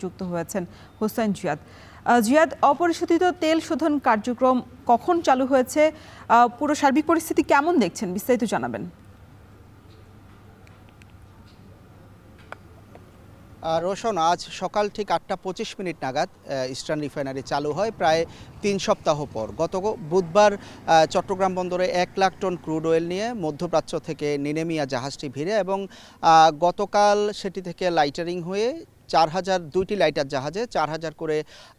যুক্ত হয়েছেন হোসেন জিয়াদ। জিয়াদ, অপরিশোধিত তেল শোধন কার্যক্রম কখন চালু হয়েছে, পুরো সার্বিক পরিস্থিতি কেমন দেখছেন, বিস্তারিত জানাবেন। রোশন, আজ সকাল ঠিক 8:25 নাগাদ ইস্টার্ন রিফাইনারি চালু হয় প্রায় 3 সপ্তাহ পর। গত বুধবার চট্টগ্রাম বন্দরে 1 লাখ টন ক্রুড অয়েল নিয়ে মধ্যপ্রাচ্য থেকে নিনেমিয়া জাহাজটি ভিড়ে এবং গতকাল সেটি থেকে লাইটারিং হয়ে 2টি লাইটার জাহাজে 4000 করে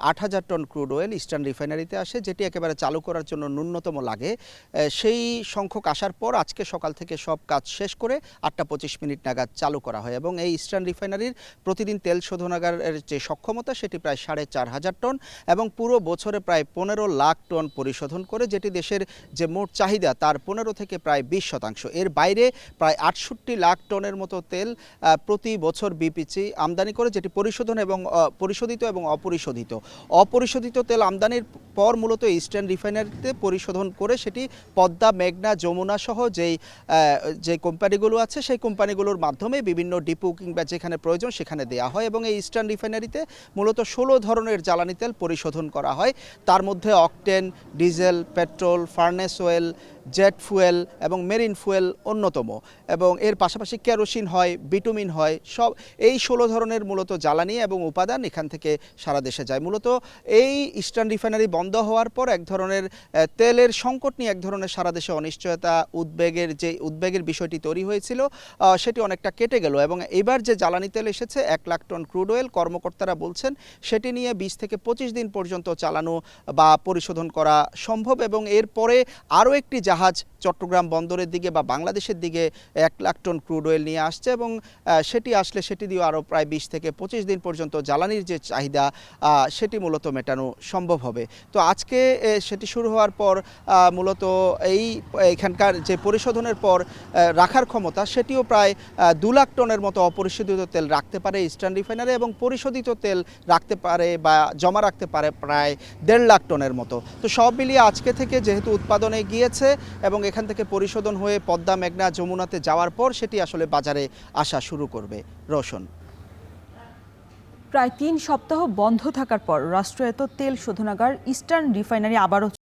8000 টন ক্রুড অয়েল ইস্টার্ন রিফাইনারিতে আসে, যেটি একেবারে চালু করার জন্য ন্যূনতম লাগে। সেই সংখ্যক আসার পর আজকে সকাল থেকে সব কাজ শেষ করে 8:25 নাগাদ চালু করা হয় এবং এই ইস্টার্ন রিফাইনারির প্রতিদিন তেল শোধনাগারের যে সক্ষমতা সেটি প্রায় 4500 টন এবং পুরো বছরে প্রায় 15 লাখ টন পরিশোধন করে, যেটি দেশের যে মোট চাহিদা তার 15 থেকে প্রায় 20%। এর বাইরে প্রায় 68 লাখ টনের মতো তেল প্রতি বছর বিপিসি আমদানি করে, যেটি পরিশোধন এবং পরিশোধিত এবং অপরিশোধিত তেল আমদানির পর মূলত ইস্টার্ন রিফাইনারিতে পরিশোধন করে সেটি পদ্মা, মেঘনা, যমুনা সহ যে কোম্পানিগুলো আছে সেই কোম্পানিগুলোর মাধ্যমে বিভিন্ন ডিপো কিংবা যেখানে প্রয়োজন সেখানে দেওয়া হয় এবং এই ইস্টার্ন রিফাইনারিতে মূলত 16 ধরনের জ্বালানি তেল পরিশোধন করা হয়। তার মধ্যে octane, diesel, petrol, furnace oil, jet fuel এবং মেরিন ফুয়েল অন্যতম এবং এর পাশাপাশি কেরোসিন হয়, বিটুমিন হয়, সব এই 16 ধরনের মূলত জ্বালানি এবং উপাদান এখান থেকে সারা দেশে যায়। মূলত এই ইস্টার্ন রিফাইনারি বন্ধ হওয়ার পর এক ধরনের তেলের সংকট নিয়ে এক ধরনের সারা দেশে অনিশ্চয়তা, উদ্বেগের বিষয়টি তৈরি হয়েছিল, সেটি অনেকটা কেটে গেল এবং এবার যে জ্বালানি তেল এসেছে 1 লাখ টন ক্রুড অয়েল, কর্মকর্তারা বলছেন সেটি নিয়ে 20 থেকে 25 দিন পর্যন্ত চালানো বা পরিশোধন করা সম্ভব এবং এরপরে আরও একটি জাহাজ চট্টগ্রাম বন্দরের দিকে বা বাংলাদেশের দিকে 1 লাখ টন ক্রুড অয়েল নিয়ে আসছে এবং সেটি আসলে সেটি দিয়েও আরও প্রায় 20 থেকে 25 দিন পর্যন্ত জ্বালানির যে চাহিদা সেটি মূলত মেটানো সম্ভব হবে। তো আজকে সেটি শুরু হওয়ার পর মূলত এখানকার যে পরিশোধনের পর রাখার ক্ষমতা সেটিও প্রায় 2 লাখ টনের মতো অপরিশোধিত তেল রাখতে পারে ইস্টার্ন রিফাইনারি এবং পরিশোধিত তেল রাখতে পারে বা জমা রাখতে পারে প্রায় 1.5 লাখ টনের মতো। তো সব মিলিয়ে আজকে থেকে যেহেতু উৎপাদনে গিয়েছে এবং এখান থেকে পরিশোধন হয়ে পদ্মা, মেঘনা, যমুনাতে যাওয়ার পর সেটি আসলে বাজারে আসা শুরু করবে। রোশন, প্রায় 3 সপ্তাহ বন্ধ থাকার পর রাষ্ট্রায়ত্ত তেল শোধনাগার ইস্টার্ন রিফাইনারি আবারও